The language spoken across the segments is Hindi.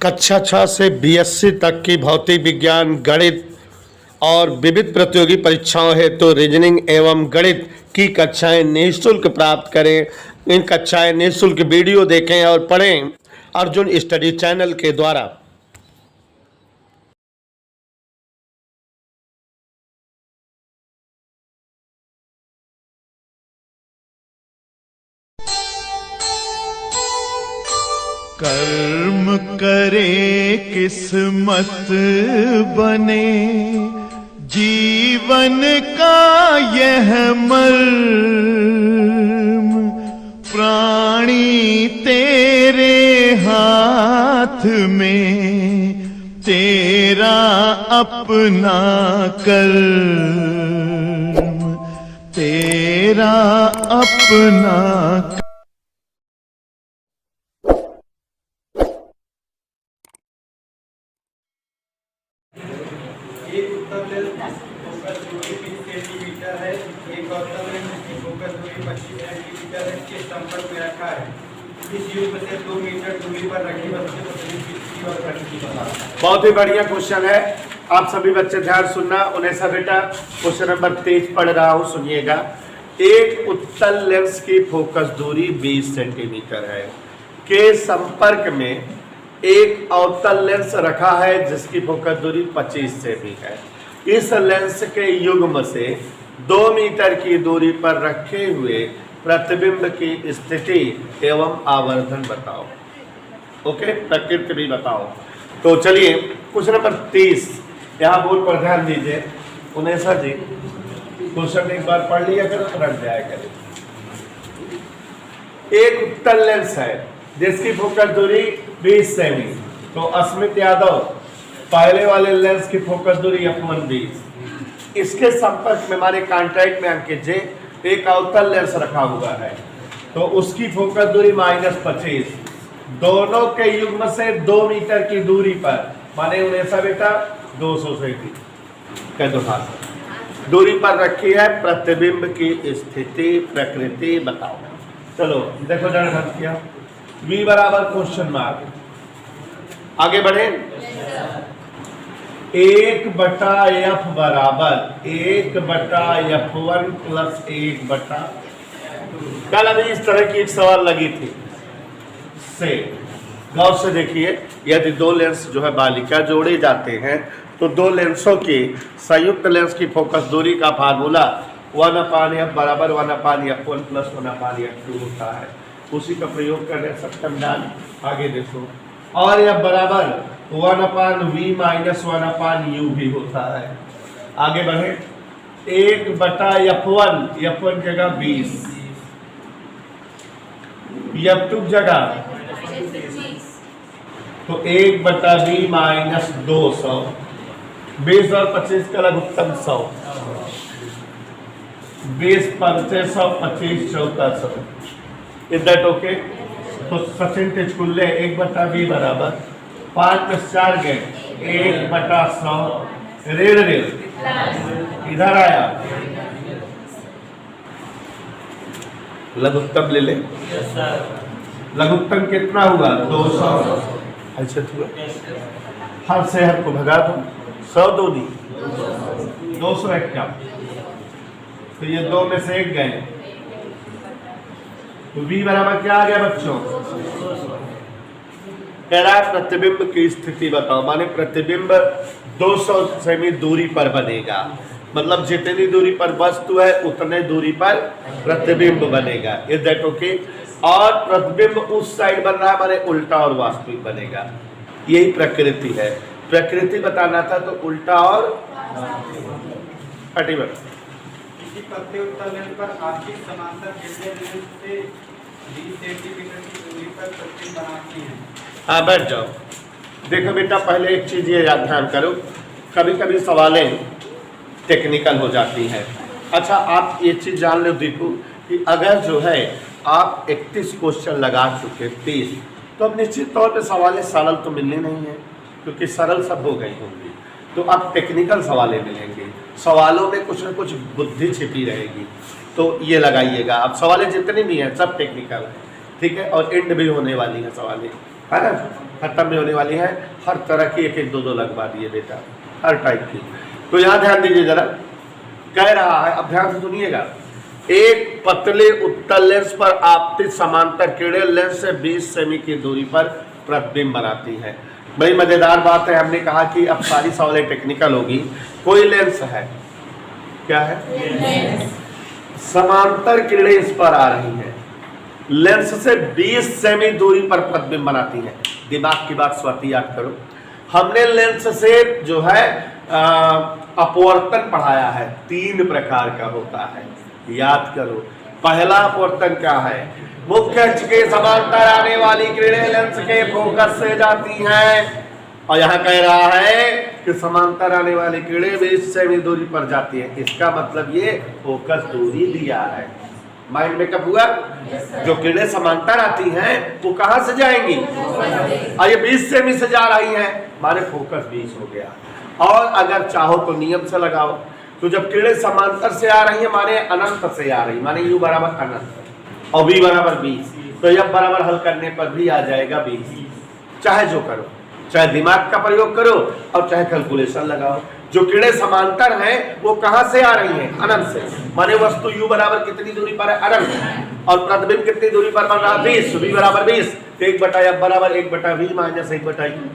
कक्षा 6 से बीएससी तक की भौतिक विज्ञान, गणित और विविध प्रतियोगी परीक्षाओं हेतु रीजनिंग एवं गणित की कक्षाएं निःशुल्क प्राप्त करें। इन कक्षाएं निःशुल्क वीडियो देखें और पढ़ें अर्जुन स्टडी चैनल के द्वारा। कर्म करे किस्मत बने, जीवन का यह मर्म, प्राणी तेरे हाथ में, तेरा अपना कर्म, तेरा अपना एक उत्तर फोकस दूरी 20 सेंटीमीटर है। एक गौतम लेंस की फोकस दूरी 25 सेंटीमीटर है, के संपर्क में रखा है। इस युग्म से 2 मीटर दूरी पर रखी वस्तु को की और घड़ी की बता। बहुत ही बढ़िया क्वेश्चन है। आप सभी बच्चे ध्यान सुनना। उन्हें बेटा क्वेश्चन नंबर 23 पढ़ रहा हूँ, सुनिएगा। एक उत्तल लेंस की फोकस दूरी 20 सेंटीमीटर है, के संपर्क में एक अवतल लेंस रखा है जिसकी फोकस दूरी 25 सेमी है। इस लेंस के युग्म से 2 मीटर की दूरी पर रखे हुए प्रतिबिंब की स्थिति एवं आवर्धन बताओ। ओके, प्रकृति भी बताओ। तो चलिए क्वेश्चन नंबर 30 यहाँ बोर्ड पर ध्यान दीजिए। उन्हें सर जी क्वेश्चन एक बार पढ़ लिया करो तो रट जाया करें। एक उत्तल लेंस है जिसकी फोकस दूरी 20 सेमी। तो अस्मित यादव, पहले वाले लेंस की फोकस दूरी f1 20। इसके संपर्क में हमारे कॉन्ट्रैक्ट में अंकित जे एक अवतल लेंस रखा हुआ है, तो उसकी फोकस दूरी -25। दोनों के युग्म से 2 मीटर की दूरी पर, माने उन्हें सा बेटा 200 सेमी कह दो हाथ दूरी पर रखी है प्रतिबिंब की स्थिति प्रकृति बताओ। चलो देखो जरा किया v बराबर क्वेश्चन मार्क। आगे बढ़े। 1/f बराबर 1/f1 प्लस 1/। कल अभी इस तरह की एक सवाल लगी थी से गौर से देखिए। यदि 2 लेंस जो है बालिका जोड़े जाते हैं तो 2 लेंसों की संयुक्त लेंस की फोकस दूरी का फार्मूला 1/f बराबर 1/f1 प्लस 1/f2 होता है। उसी का प्रयोग करने सक्षम जान। आगे देखो, और यह बराबर 1/v-1/u भी होता है। आगे बढ़े। 1/f1, f1 जगह 20, f2 जगह तो 1/v-200, 20 और 25 का लघुत्तम 100, 20 25 25 1400। Is that okay? तो परसेंटेज कुल ले 1/v बराबर 5 + 4 गए 1/100। रेड रेड इधर आया, लघुत्तम ले ले। लघुत्तम कितना हुआ? 200। ऐसे हुआ, हर से हर को भगा दो। 100 2 दी 251, तो ये 2 में से 1 गए, तो v बराबर क्या आ गया बच्चों? कह रहा है प्रतिबिंब की स्थिति बताओ, माने प्रतिबिंब 200 सेमी दूरी पर बनेगा। मतलब जितनी दूरी पर वस्तु है उतने दूरी पर प्रतिबिंब बनेगा। Is that okay? और प्रतिबिंब उस साइड बन रहा है, माने उल्टा और वास्तविक बनेगा। यही प्रकृति है। प्रकृति बताना था तो उल्टा और हटिवर। किसी पतले उत्तल लेंस पर आपकी समांतर कितने लेंस से 20 सेंटीमीटर की दूरी पर प्रतिबिंब बनाती हैं? हाँ बैठ जाओ। देखो बेटा, पहले एक चीज ये याद ध्यान करो, कभी कभी सवालें टेक्निकल हो जाती हैं। अच्छा, आप ये चीज जान लो दीपू कि अगर जो है आप 31 क्वेश्चन लगा चुके 30, तो अब निश्चित तौर पे सवालें सरल तो मिलने नहीं है, क्योंकि सरल सब हो गई होंगी। तो अब टेक्निकल सवालें मिलेंगे, सवालों में कुछ न कुछ बुद्धि छिपी रहेगी। तो ये लगाइएगा। अब सवालें जितनी भी हैं सब टेक्निकल है, ठीक है, और एंड भी होने वाली है सवालें। है ना, खत्म नहीं होने वाली है। हर तरह की एक एक दो दो लगवा दिए बेटा, हर टाइप की। तो यहाँ ध्यान दीजिए जरा, कह रहा है, अब ध्यान से सुनिएगा, एक पतले उत्तल लेंस पर आपतित समांतर किरणें लेंस से 20 सेमी की दूरी पर प्रतिबिंब बनाती है। बड़ी मजेदार बात है, हमने कहा कि अब सारी सवालें टेक्निकल होगी। कोई लेंस है, क्या है, समांतर किरणें इस पर आ रही हैं, लेंस से 20 सेमी दूरी पर प्रतिबिंब बनाती हैं। दिमाग की बात स्वाति याद करो, हमने लेंस से जो है अपवर्तन पढ़ाया है, 3 प्रकार का होता है, याद करो। पहला अपवर्तन क्या है, मुख्य अक्ष के समांतर आने वाली किरणें लेंस के फोकस से जाती हैं, और यहाँ कह रहा है कि समांतर आने वाली किरणें 20 सेमी दूरी पर जाती हैं। इसका मतलब ये फोकस दूरी दिया है। माइंड में कब हुआ, जो किरणें समांतर आती हैं वो कहां से जाएंगी, और ये 20 सेमी से जा रही हैं, माने फोकस 20 हो गया। और अगर चाहो तो नियम से लगाओ, तो जब किरणें समांतर से आ रही है माने अनंत से आ रही, माने u बराबर अनंत और v बराबर 20, तो f बराबर हल करने पर भी आ जाएगा 20। चाहे जो करो, चाहे दिमाग का प्रयोग करो और चाहे कैलकुलेशन लगाओ। जो किरणें समांतर हैं वो कहां से आ रही हैं, अनंत से, माने वस्तु u बराबर कितनी दूरी पर है, अनंत, और प्रतिबिंब कितनी दूरी पर बन रहा, 20, v बराबर 20, 1/f बराबर 1/v माइनस 1/u।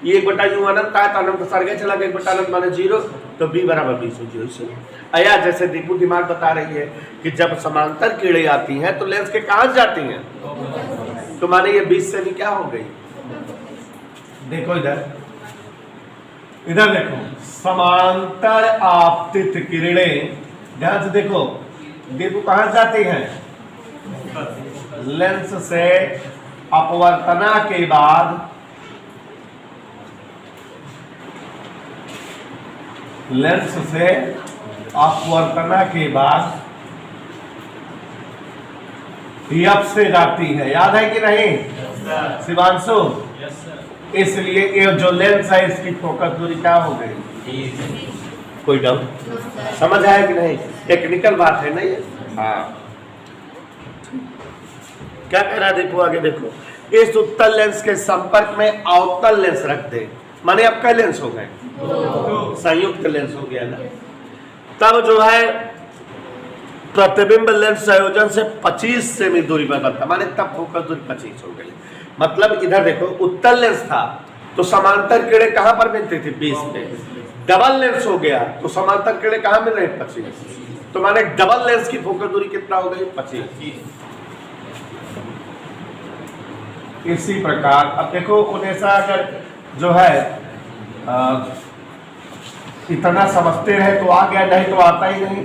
ये 1/u अनंत है तो अनंत सर गए, चला गया 1 अनंत माने 0, तो b बराबर 20 हो जाए। अया जैसे दीपू दिमाग बता रही है कि जब समांतर किरणें आती हैं तो लेंस के कहां जाती हैं, तो माने ये 20 सेमी क्या हो गई, देखो इधर, इधर देखो, समांतर आपतित किरणें, ध्यान से देखो, दीपू कहां जाती हैं, लेंस से अपवर्तना के बाद लेंस से अपवर्तना के बाद f से जाती है, याद है कि नहीं शिवांशु? इसलिए ये जो लेंस है इसकी फोकस दूरी क्या हो गई, कोई डाउट, समझ आया कि नहीं? टेक्निकल बात है ना ये। हाँ, क्या कह रहा है देखो, आगे देखो, इस उत्तल लेंस के संपर्क में अवतल लेंस रख दे, माने अब क्या लेंस हो गए, संयुक्त लेंस हो गया ना। तब जो है प्रतिबिंब लेंस संयोजन से 25 सेमी दूरी पर बनता, माने तब फोकस दूरी 25 हो गई। मतलब इधर देखो, उत्तल लेंस था तो समांतर किरणें कहां पर मिलती थी, 20 पे। डबल लेंस हो गया तो समांतर किरणें कहां मिल रही, 25, तो माने डबल लेंस की फोकस दूरी कितना हो गई, 25। इसी प्रकार अब देखो, उन्हें अगर जो है इतना समझते रहे तो आ गया, नहीं तो आता ही नहीं।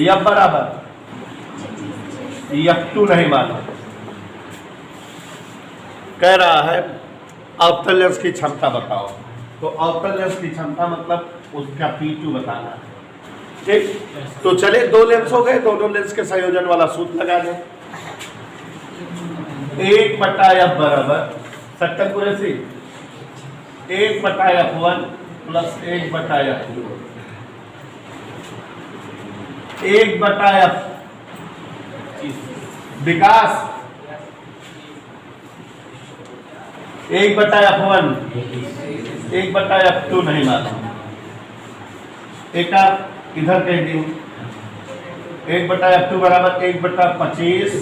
f बराबर f2 नहीं माना, कह रहा है अवतल लेंस की क्षमता बताओ, तो अवतल लेंस की क्षमता मतलब उसका P2 बताना, ठीक। तो चले, 2 लेंस हो गए, दोनों लेंस के संयोजन वाला सूत्र लगा दें, 1/f बराबर सक्कल पूरे से 1/f1 प्लस 1/f2, 1/f विकास, 1/f1, 1/f2 नहीं माना, एक आप इधर कह दी, 1/f2 बराबर 1/25,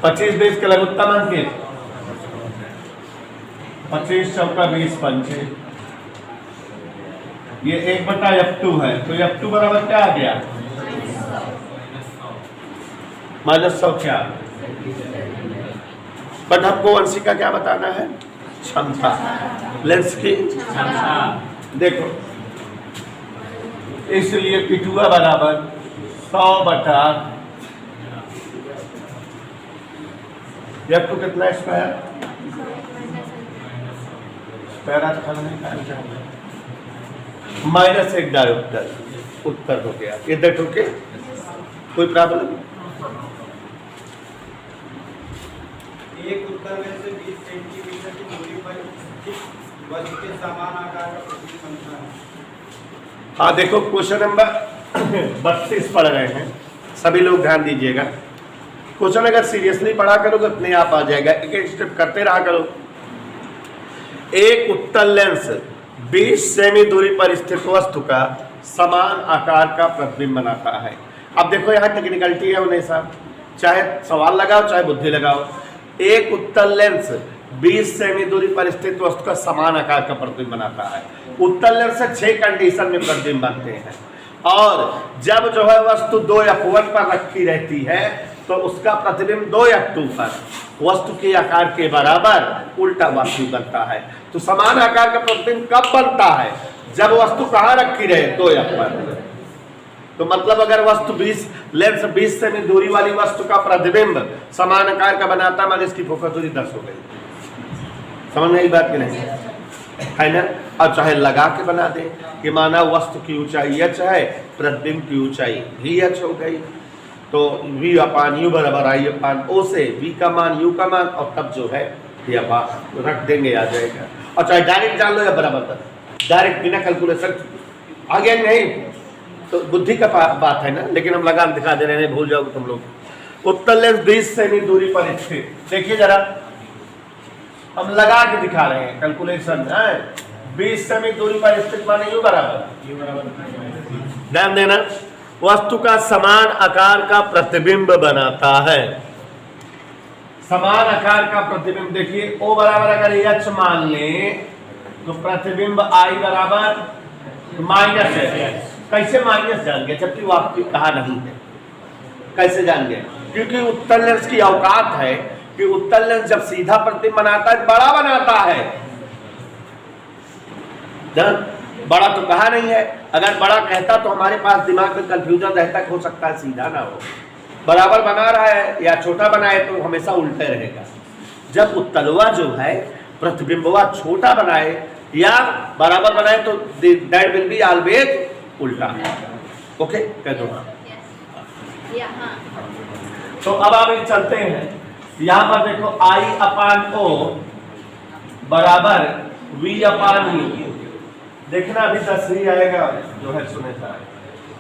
25 बेस के लघुत्तम अंक, 25 चौका 20 पंचे, ये 1/f2 है, तो f2 बराबर क्या आ गया, -100 क्या, बट हमको वंशिका क्या बताना है, क्षमता, लेंस की क्षमता। देखो, इसलिए P2 बराबर 100/, f2 कितना स्क्वायर, -1 डायोप्टर, उत्तर हो गया। इधर ठोके, कोई प्रॉब्लम? एक उत्तल लेंस से 20 सेंटीमीटर की दूरी पर वस्तु के समान आकार का प्रतिबिंब बनता है। हाँ देखो, क्वेश्चन नंबर 32 पढ़ रहे हैं, सभी लोग ध्यान दीजिएगा। क्वेश्चन अगर सीरियसली पढ़ा करो तो अपने आप आ जाएगा, एक एक स्टेप करते रहा करो। एक उत्तल लेंस 20 सेमी दूरी पर स्थित वस्तु का समान आकार का प्रतिबिंब बनाता है। अब देखो यहाँ टेक्निकलिटी है उन्हें साहब, चाहे सवाल लगाओ चाहे बुद्धि लगाओ। एक उत्तल लेंस 20 सेमी दूरी पर स्थित वस्तु का समान आकार का प्रतिबिंब बनाता है। उत्तल लेंस से 6 कंडीशन में प्रतिबिंब बनते हैं, और जब जो है वस्तु 2f1 पर रखी रहती है तो उसका प्रतिबिंब 2f2 पर वस्तु के आकार के बराबर उल्टा वास्तविक बनता है। तो समान आकार का प्रतिबिंब कब बनता है? जब वस्तु कहाँ रखी रहे? 2f पर। तो मतलब अगर वस्तु 20 लेंस 20 सेमी दूरी वाली वस्तु का प्रतिबिंब समान आकार का बनाता माने इसकी फोकस दूरी 10 हो गई। समझ में आई बात की नहीं है ना? अब चाहे लगा के बना दे कि माना वस्तु की ऊंचाई h है, प्रतिबिंब की ऊंचाई भी h हो गई, तो v अपान u बराबर i अपान o से v का मान u का मान, और तब जो है ये रख देंगे आ जाएगा। और चाहे डायरेक्ट जान लो या बराबर डायरेक्ट बिना कैलकुलेशन आ गया नहीं, तो बुद्धि का बात है ना, लेकिन हम लगा दिखा दे रहे हैं, भूल जाओगे तुम लोग। उत्तल लेंस 20 सेमी दूरी पर स्थित, देखिए जरा हम लगा के दिखा रहे हैं, कैलकुलेशन है। 20 सेमी दूरी पर स्थित माने u बराबर, ध्यान देना, वस्तु का समान आकार का प्रतिबिंब बनाता है। समान आकार का प्रतिबिंब देखिए O बराबर अगर h मान लें तो प्रतिबिंब I बराबर माइनस है। कैसे माइनस जान गए जबकि वास्तविक कहा नहीं है? कैसे जान गए? क्योंकि उत्तल लेंस की औकात है कि उत्तल लेंस जब सीधा प्रतिबिंब बनाता है बड़ा बनाता है। बड़ा तो कहा नहीं है, अगर बड़ा कहता तो हमारे पास दिमाग में कंफ्यूजन रहता, हो सकता है सीधा ना हो, बराबर बना रहा है या छोटा बनाए तो हमेशा उल्टे रहेगा। जब उत्तलवा जो है प्रतिबिंबवा छोटा बनाए या बराबर बनाए तो दैट विल बी ऑलवेज उल्टा। ओके कह दो हाँ। तो अब आप चलते हैं, यहां पर देखो I अपान O बराबर V अपान U, देखना अभी 10 ही आएगा जो है सुने था।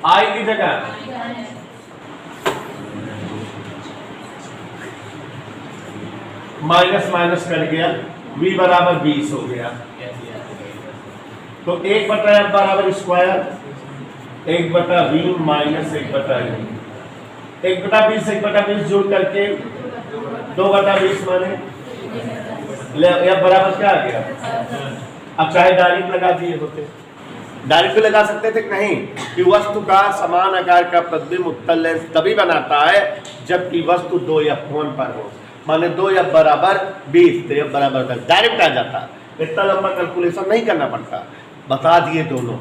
I की जगह माइनस माइनस कर गया, V बराबर 20 हो गया, तो 1/f बराबर स्क्वायर 1/v माइनस 1/u, 1/20 1/20 जोड़ करके 2/20 माने f बराबर क्या आ गया? अब चाहे डायरेक्ट लगा दिए होते, डायरेक्ट भी लगा सकते थे नहीं, कि वस्तु का समान आकार का प्रतिबिंब उत्तल लेंस तभी बनाता है जबकि वस्तु 2f1 पर हो, माने 2f बराबर 20 तो f बराबर 10, डायरेक्ट आ जाता, इतना लंबा कैलकुलेशन नहीं करना पड़ता, बता दिए दोनों।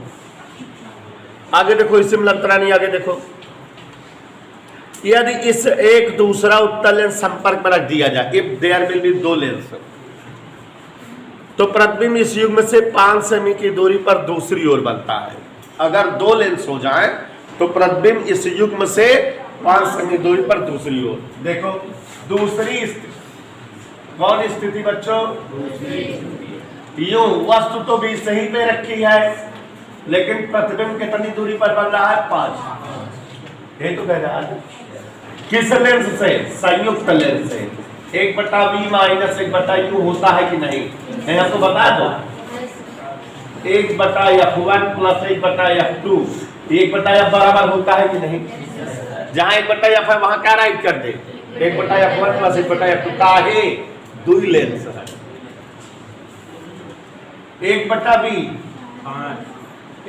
आगे देखो, इससे मिलता नहीं, आगे देखो, यदि इस एक दूसरा उत्तल लेंस संपर्क में रख दिया जाए, if there will be 2 lens, तो प्रतिबिंब इस युग्म से 5 सेमी की दूरी पर दूसरी ओर बनता है। अगर 2 लेंस हो जाए तो प्रतिबिंब इस युग्म से 5 सेमी दूरी पर दूसरी ओर। देखो दूसरी स्थिति, कौन स्थिति बच्चों? यूं वस्तु तो 20 सही पे रखी है, लेकिन प्रतिबिंब कितनी दूरी पर बन रहा है? 5। ये तो कह रहा है किस लेंस से? संयुक्त लेंस से। 1/v माइनस 1/u होता है कि नहीं? मैं आपको बता दो, 1/f1 प्लस 1/f2, 1/f बराबर होता है कि नहीं? जहां 1/f है वहां क्या राइट कर दे? 1/f1 प्लस 1/f2 का है 2 लेंस है। 1/v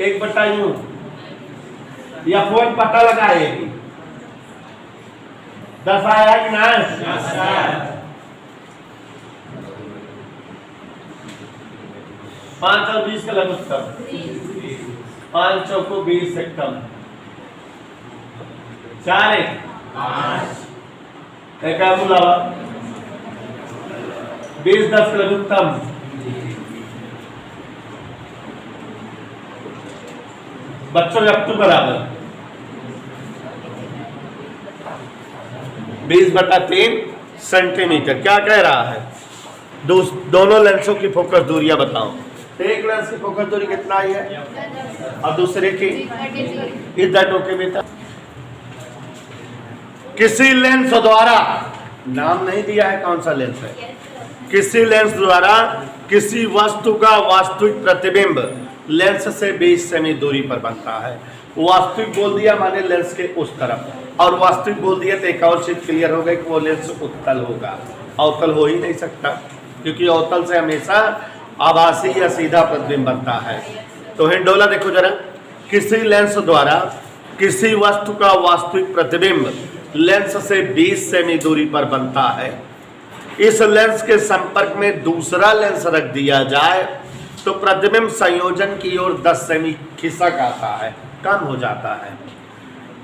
1/u f1 पता लगाएगी 10 आया कि ना? 10 आया। 5 और 20 का लगभग कम, 5 चौको 20 से कम, 4 एक बुलावा 20 10 का लगभग कम, बच्चों f2 बराबर 20/3 सेंटीमीटर। क्या कह रहा है? दोनों लेंसों की फोकस दूरियां बताओ। एक लेंस की फोकस दूरी कितना आई है और दूसरे की? इज दैट ओके बेटा? किसी लेंस द्वारा, नाम नहीं दिया है कौन सा लेंस है, किसी लेंस द्वारा किसी वस्तु का वास्तविक प्रतिबिंब लेंस से 20 सेमी दूरी पर बनता है। वास्तविक बोल दिया माने लेंस के उस तरफ, और वास्तविक बोल दिया तो एक और चीज क्लियर हो गई कि वो लेंस उत्तल होगा। अवतल हो ही नहीं सकता, क्योंकि अवतल से हमेशा आभासी या सीधा प्रतिबिंब बनता है। तो हिंडोला देखो जरा, किसी लेंस द्वारा किसी वस्तु का वास्तविक प्रतिबिंब लेंस से 20 सेमी दूरी पर बनता है। इस लेंस के संपर्क में दूसरा लेंस रख दिया जाए तो प्रतिबिंब संयोजन की ओर 10 सेमी खिसक आता है, कम हो जाता है।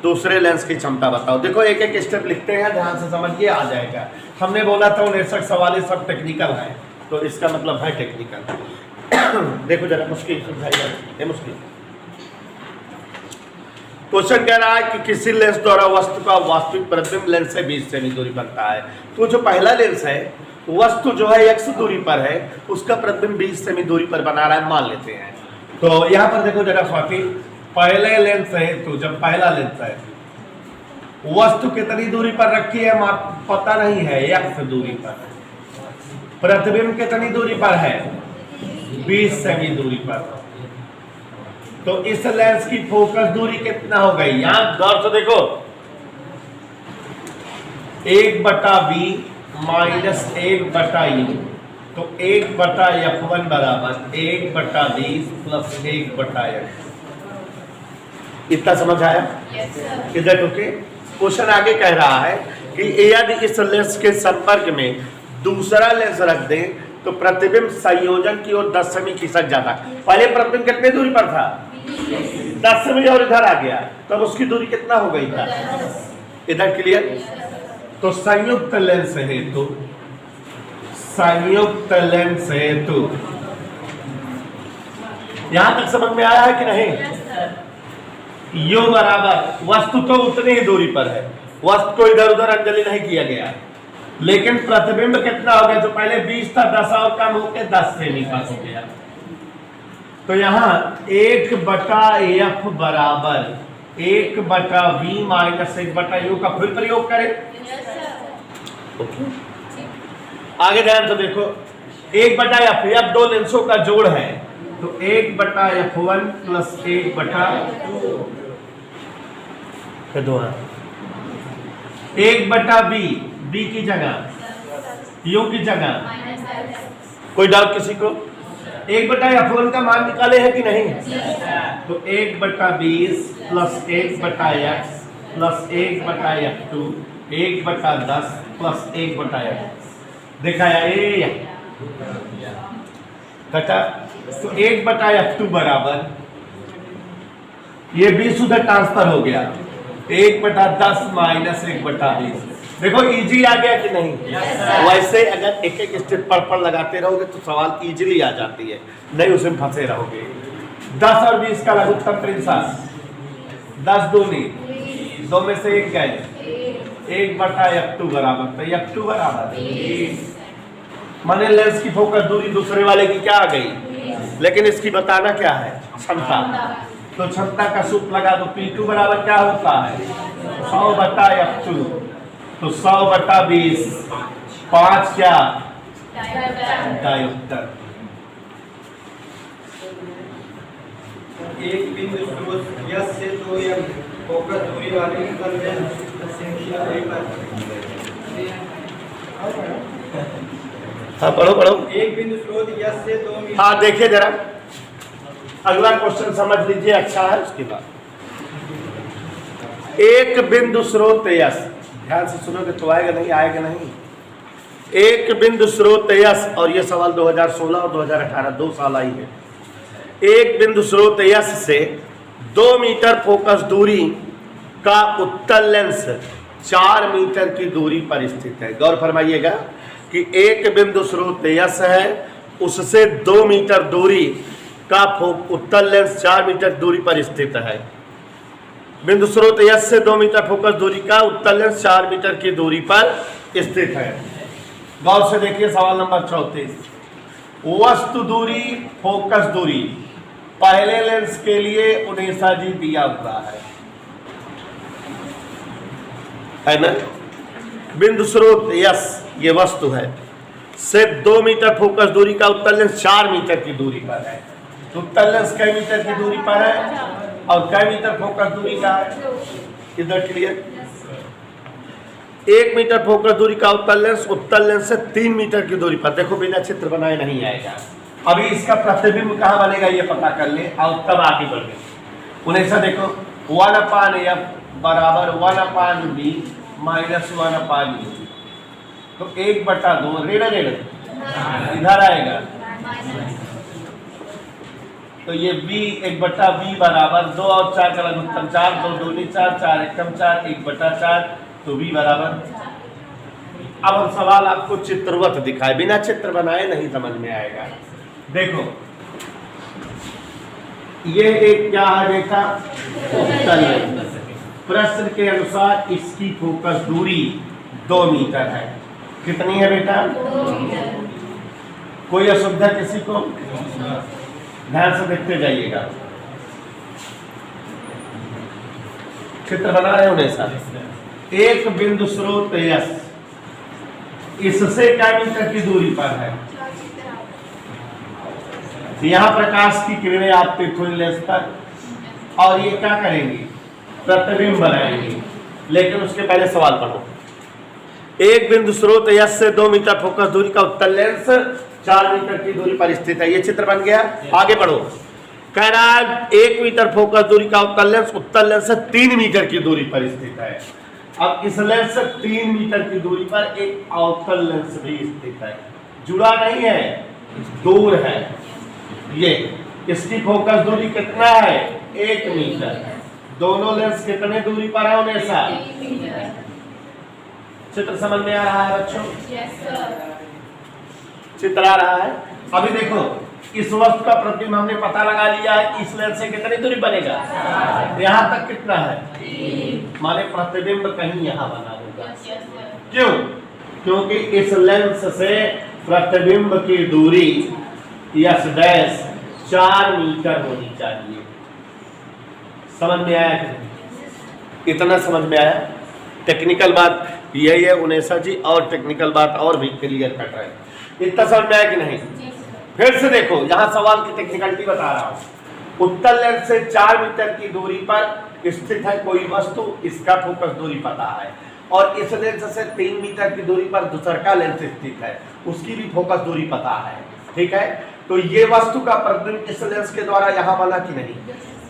दूसरे लेंस की क्षमता बताओ। देखो एक एक स्टेप लिखते हैं, ध्यान से समझिए, आ जाएगा। हमने बोला था 69 सवाल सब टेक्निकल है, तो इसका मतलब है टेक्निकल। देखो जरा मुश्किल समझाइए, मुश्किल क्वेश्चन कह रहा है कि किसी लेंस द्वारा वस्तु का वास्तविक प्रतिबिंब लेंस से 20 सेमी दूरी बनता है। तो जो पहला लेंस है, वस्तु जो है x दूरी पर है, उसका प्रतिबिंब 20 सेमी दूरी पर बना रहा है, मान लेते हैं। तो यहाँ पर देखो जरा स्वाति, पहले लेंस है, तो जब पहला लेंस है, वस्तु कितनी दूरी पर रखी है पता नहीं है, x दूरी पर। प्रतिबिंब कितनी दूरी पर है, 20 सेमी दूरी पर। तो इस लेंस की फोकस दूरी कितना हो गई, यहां गौर से देखो, 1/b माइनस 1/u, तो 1/f1 बराबर 1/20 प्लस 1/x। इतना समझ आया? इधर ओके। क्वेश्चन आगे कह रहा है कि यदि इस लेंस के संपर्क में दूसरा लेंस रख दें तो प्रतिबिंब संयोजन की ओर 10 सेमी खिसक जाता। पहले प्रतिबिंब कितने दूरी पर था, 10 सेमी, और इधर आ गया, तब उसकी दूरी कितना हो गई था, इधर क्लियर। तो संयुक्त लेंस हेतु, संयुक्त लेंस हेतु, यहां तक समझ में आया है कि नहीं? यू बराबर, वस्तु तो उतनी ही दूरी पर है, वस्तु को इधर उधर अंजलि नहीं किया गया, लेकिन प्रतिबिंब कितना हो गया, जो पहले 20 था 10 और कम होकर 10 सेमी का हो गया। तो यहाँ 1/f बराबर 1/v माइनस 1/u का फिर प्रयोग करें। आगे ध्यान से देखो, 1/f, अब दो लेंसों का जोड़ है, तो 1/f1 प्लस 1/b, b की जगह u की जगह, कोई डाउट किसी को? 1/f1 का मान निकाले है कि नहीं? तो 1/20 plus 1/x plus 1/f2 1/10 plus 1/x दिखाया ये कटा। तो 1/f2 बराबर, ये 20 उधर ट्रांसफर हो गया, 1/10 माइनस 1/20। देखो इजी आ गया कि नहीं? वैसे अगर एक एक स्टेप पर लगाते रहोगे तो सवाल इजीली आ जाती है, नहीं उसमें फंसे रहोगे। 10 और 20 का लघुत्तम प्रिंसास, 10 दूनी, 2 में से 1 गए, 1/f2 बराबर, तो f2 बराबर माने लेंस की फोकस दूरी दूसरे वाले की क्या आ गई, लेकिन इसकी बताना क्या है, क्षमता। तो क्षमता का सूत्र लगा दो, P2 बराबर क्या होता है, 100/f2, तो 100/20, 5 क्या डायोप्टर। एक बिंदु स्रोत यस से 2m फोकस दूरी वाले हाँ पढ़ो पढ़ो। एक बिंदु स्रोत यस से 2 मीटर। हाँ देखिए जरा अगला क्वेश्चन समझ लीजिए, अच्छा है। उसके बाद एक बिंदु स्रोत यस, ध्यान से सुनोगे तो आएगा नहीं, आएगा नहीं। एक बिंदु स्रोत यस, और ये सवाल 2016 और 2018 2 साल आई है। एक बिंदु स्रोत यस से 2 मीटर फोकस दूरी का उत्तल लेंस 4 मीटर की दूरी पर स्थित है। गौर फरमाइएगा कि एक बिंदु स्रोत यस है, उससे 2 मीटर दूरी का उत्तल लेंस 4 मीटर दूरी पर स्थित है। बिंदु स्रोत यस से 2 मीटर फोकस दूरी का उत्तल लेंस 4 मीटर की दूरी पर स्थित है। गौर से देखिए सवाल नंबर 34, वस्तु दूरी फोकस दूरी पहले लेंस के लिए 19 जी दिया हुआ है। है ना। बिंदु स्रोत यस ये वस्तु है, से 2 मीटर फोकस दूरी का उत्तल लेंस 4 मीटर की दूरी पर है। तो उत्तल लेंस कई मीटर की दूरी पर है और कई मीटर फोकस दूरी का है, इधर क्लियर। 1 मीटर फोकस दूरी का उत्तल लेंस से 3 मीटर की दूरी पर, देखो बिना चित्र बनाए नहीं आएगा। अभी इसका प्रतिबिंब कहाँ बनेगा ये पता कर ले और तब आगे बढ़े। उन्हें से देखो 1/f बराबर 1/b माइनस 1/u, तो 1/2 रेड इधर आएगा, तो ये b 1/b बराबर 2 और 4 का लघुत्तम 4, 2 दूनी 4, 4 एकम 4, 1/4, तो b बराबर। अब हम सवाल आपको चित्रवत दिखाए, बिना चित्र बनाए नहीं समझ में आएगा। देखो ये एक क्या है बेटा, उत्तल लेंस। प्रश्न के अनुसार इसकी फोकस दूरी 2 मीटर है। कितनी है बेटा? 2 मीटर। कोई असुविधा किसी को? ध्यान से देखते जाइएगा, चित्र बना रहे होने साथ। एक बिंदु स्रोत यस इससे क्या मीटर की दूरी पर है? यहां प्रकाश की किरणें आपके खुले लेंस पर, और ये क्या करेंगी? प्रतिबिंब बनाएंगे। लेकिन उसके पहले सवाल पढ़ो। एक बिंदु स्रोत यस से 2 मीटर फोकस दूरी का उत्तल लेंस 4 मीटर की दूरी पर स्थित है। ये चित्र बन गया, आगे बढ़ो। कह रहा है 1 मीटर फोकस दूरी का उत्तल लेंस से 3 मीटर की दूरी पर स्थित है। अब इस लेंस से 3 मीटर की दूरी पर एक अवतल लेंस भी स्थित है, जुड़ा नहीं है, दूर है। ये इसकी फोकस दूरी कितना है? 1 मीटर। दोनों लेंस कितने दूरी पर है उन्हें सा? चित्र समझ में आ रहा है बच्चों? चित्र आ रहा है। अभी देखो इस वस्तु का प्रतिबिंब हमने पता लगा लिया है कि इस लेंस से कितनी दूरी बनेगा, यहाँ तक कितना है? माने प्रतिबिंब कहीं यहाँ बना होगा। क्यों? क्योंकि इस लेंस से प्रतिबिंब की दूरी यस डैश 4 मीटर होनी चाहिए। समझ में आया? इतना समझ में आया? टेक्निकल बात यही है उनेसा जी, और टेक्निकल बात और भी क्लियर कर रहे हैं। इतना समझ में आया कि नहीं? फिर से देखो, यहाँ सवाल की टेक्निकलिटी बता रहा हूँ। उत्तल लेंस से 4 मीटर की दूरी पर स्थित है कोई वस्तु, इसका फोकस दूरी पता है, और इस लेंस से 3 मीटर की दूरी पर दूसरा लेंस स्थित है, उसकी भी फोकस दूरी पता है। ठीक है, तो ये वस्तु का प्रतिबिंब इस लेंस के द्वारा यहाँ बना कि नहीं,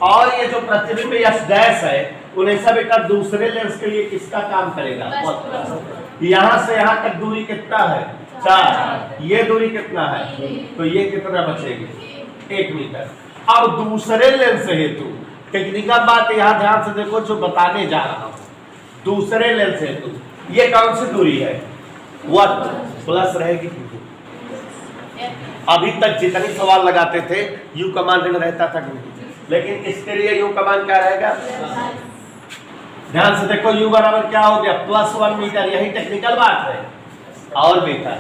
और ये जो प्रतिबिंब यस डैश है उन्हें सब बेटा दूसरे लेंस के लिए किसका काम करेगा? यहाँ से यहाँ तक दूरी कितना है? 4। ये दूरी कितना है? तो ये कितना बचेगी? 1 मीटर। अब दूसरे लेंस हेतु टेक्निकल बात यहाँ ध्यान से देखो जो बताने जा रहा हूँ। दूसरे लेंस हेतु ये कौन सी दूरी है? 1 प्लस रहेगी। अभी तक जितनी सवाल लगाते थे यू कमांड रहता था कि नहीं, लेकिन इसके लिए यू कमांड क्या रहेगा? ध्यान से देखो यू बराबर क्या हो गया? +1 मीटर। यही टेक्निकल बात है। और बेटा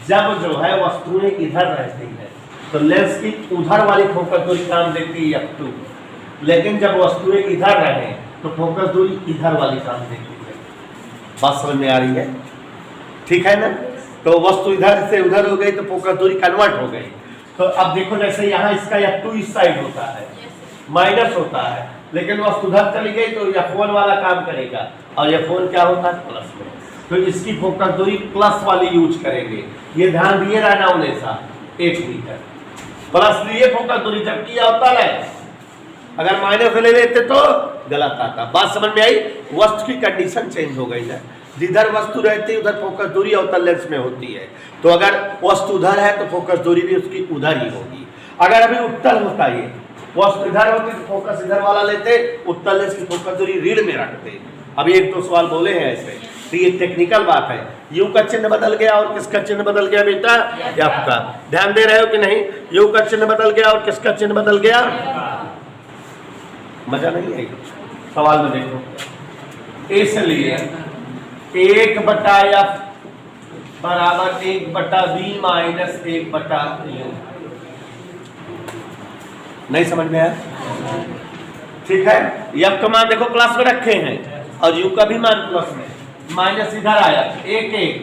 जब जो है वस्तुएं इधर रहती है तो लेंस की उधर वाली फोकस दूरी काम देती है f2, लेकिन जब वस्तुएं इधर रहे तो फोकस दूरी इधर वाली काम देती है। बात समझ में आ रही है? ठीक है ना? तो वस्तु इधर से उधर हो गई तो फोकस दूरी कन्वर्ट हो गई। तो अब देखो जैसे यहाँ इसका f2 इस साइड होता है, माइनस होता है, लेकिन वस्तु उधर चली गई तो f1 वाला काम करेगा, और f1 क्या होता है? प्लस में। तो इसकी फोकस दूरी प्लस वाली यूज करेंगे। ये ध्यान दिए रहना उन्हें सा 1 मीटर प्लस लिए फोकस दूरी, जबकि यह होता है अगर माइनस ले लेते तो गलत आता। बात समझ में आई? वस्तु की कंडीशन चेंज हो गई है, जिधर वस्तु रहती है उधर फोकस दूरी अवतल लेंस में होती है। तो अगर वस्तु उधर है तो फोकस दूरी भी उसकी उधर ही होगी। अगर अभी उत्तल होता है, वस्तु इधर होती तो फोकस इधर वाला लेते, उत्तल लेंस की फोकस दूरी रीढ़ में रखते। अभी 1-2 सवाल बोले हैं ऐसे, तो ये टेक्निकल बात है। यू का चिन्ह बदल गया और किसका चिन्ह बदल गया बेटा? एफ का। ध्यान दे रहे हो कि नहीं? यू का चिन्ह बदल गया और किसका चिन्ह बदल गया? मजा नहीं आई? सवाल में देखो, इसलिए 1/f बराबर 1/b माइनस 1/u। नहीं समझ में आया? ठीक है, एफ का मान देखो प्लस में रखे हैं और यू का भी मान प्लस में, माइनस इधर आया 1 1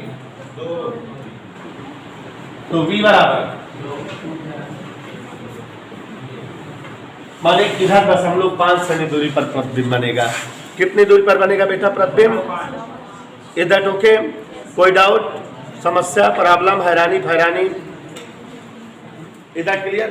तो v बराबर माने इधर 0.5 सेमी दूरी पर प्रतिबिंब बनेगा। कितनी दूरी पर बनेगा बेटा प्रतिबिंब? Is that okay? कोई डाउट, समस्या, प्रॉब्लम, हैरानी? Is that clear?